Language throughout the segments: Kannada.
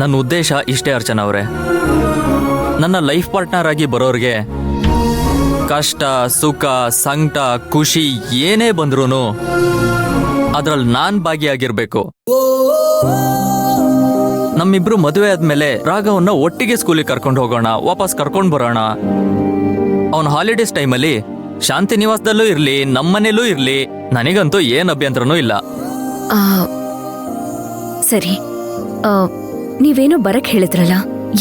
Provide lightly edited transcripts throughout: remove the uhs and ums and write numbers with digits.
ನನ್ನ ಉದ್ದೇಶ ಇಷ್ಟೇ ಅರ್ಚನಾ ಅವರೇ, ನನ್ನ ಲೈಫ್ ಪಾರ್ಟ್ನರ್ ಆಗಿ ಬರೋರಿಗೆ ಕಷ್ಟ ಸುಖ ಸಂಕಟ ಖುಷಿ ಏನೇ ಬಂದ್ರೂ ಅದ್ರಲ್ಲಿ ನಾನ್ ಭಾಗಿಯಾಗಿರ್ಬೇಕು. ನಮ್ಮಿಬ್ರು ಮದುವೆ ಆದ್ಮೇಲೆ ರಾಘವನ್ನ ಒಟ್ಟಿಗೆ ಸ್ಕೂಲಿಗೆ ಕರ್ಕೊಂಡು ಹೋಗೋಣ, ವಾಪಸ್ ಕರ್ಕೊಂಡು ಬರೋಣ. ಅವನ ಹಾಲಿಡೇಸ್ ಟೈಮಲ್ಲಿ ಶಾಂತಿ ನಿವಾಸದಲ್ಲೂ ಇರ್ಲಿ ನಮ್ಮನೇಲೂ ಇರ್ಲಿ, ನನಗಂತೂ ಏನ್ ಅಭ್ಯಂತರನೂ ಇಲ್ಲ. ಸರಿ, ನೀವೇನೋ ಬರಕ್ ಹೇಳಿದ್ರಲ್ಲ,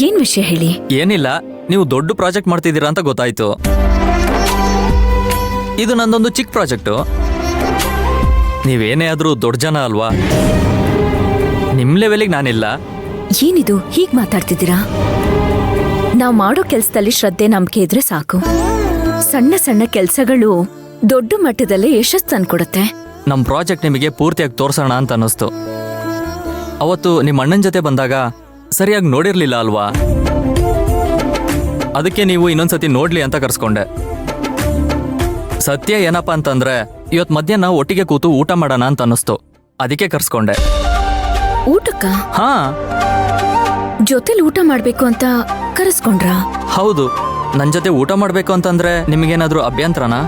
ಏನ್ ವಿಷಯ ಹೇಳಿ. ಏನಿಲ್ಲ, ನೀವು ದೊಡ್ಡ ಪ್ರಾಜೆಕ್ಟ್ ಮಾಡ್ತಿದ್ದೀರಾ ಅಂತ ಗೊತ್ತಾಯ್ತು. ಇದು ನಂದೊಂದು ಚಿಕ್ಕ ಪ್ರಾಜೆಕ್ಟು. ನೀವೇನೇ ಆದ್ರೂ ದೊಡ್ಡ ಜನ ಅಲ್ವಾ, ನಿಮ್ ಲೆವೆಲಿಗೆ ನಾನಿಲ್ಲ. ಏನಿದು ಹೀಗ್ ಮಾತಾಡ್ತಿದ್ದೀರಾ? ನಾವ್ ಮಾಡೋ ಕೆಲ್ಸದಲ್ಲಿ ಶ್ರದ್ಧೆ ನಂಬಿಕೆ ಇದ್ರೆ ಸಾಕು. ಸಣ್ಣ ಸಣ್ಣ ಕೆಲ್ಸಗಳು ದೊಡ್ಡ ಮಟ್ಟದಲ್ಲೇ ಯಶಸ್ಸು ತಂದ್ಕೊಡುತ್ತೆ. ನಮ್ ಪ್ರಾಜೆಕ್ಟ್ ನಿಮಗೆ ಪೂರ್ತಿಯಾಗಿ ತೋರ್ಸೋಣ ಅಂತ ಅನ್ನಿಸ್ತು. ಅವತ್ತು ನಿಮ್ಮ ಅಣ್ಣನ ಜೊತೆ ಬಂದಾಗ ಸರಿಯಾಗಿ ನೋಡಿರ್ಲಿಲ್ಲ ಅಲ್ವಾ, ಅದಕ್ಕೆ ನೀವು ಇನ್ನೊಂದ್ಸತಿ ನೋಡ್ಲಿ ಅಂತ ಕರ್ಸ್ಕೊಂಡೆ. ಸತ್ಯ ಏನಪ್ಪಾ ಅಂತಂದ್ರೆ ಇವತ್ ಮಧ್ಯಾಹ್ನ ಒಟ್ಟಿಗೆ ಕೂತು ಊಟ ಮಾಡೋಣ ಅಂತ ಅನ್ನಿಸ್ತು, ಅದಕ್ಕೆ ಕರ್ಸ್ಕೊಂಡೆ. ಊಟಕ್ಕ? ಹಾ, ಜೊತೆಲಿ ಊಟ ಮಾಡ್ಬೇಕು ಅಂತ ಕರೆಸ್ಕೊಂಡ್ರ? ಹೌದು. ನನ್ ಜೊತೆ ಊಟ ಮಾಡ್ಬೇಕು ಅಂತಂದ್ರೆ ನಿಮ್ಗೇನಾದ್ರೂ ಅಭ್ಯಂತರನಾ?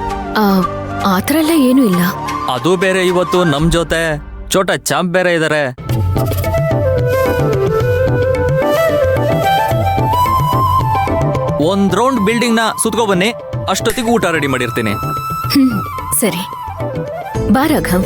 ಆತರ ಎಲ್ಲ ಏನೂ ಇಲ್ಲ. ಅದು ಬೇರೆ, ಇವತ್ತು ನಮ್ ಜೊತೆ ಚೋಟಾ ಚಾಂಪ್ ಬೇರೆ ಇದಾರೆ. ಒಂದ್ ರೌಂಡ್ ಬಿಲ್ಡಿಂಗ್ ನ ಸುತ್ಕೊ ಬನ್ನಿ, ಅಷ್ಟೊತ್ತಿಗೆ ಊಟ ರೆಡಿ ಮಾಡಿರ್ತೀನಿ. ಸರಿ ಬಾ ರಾಘವ್.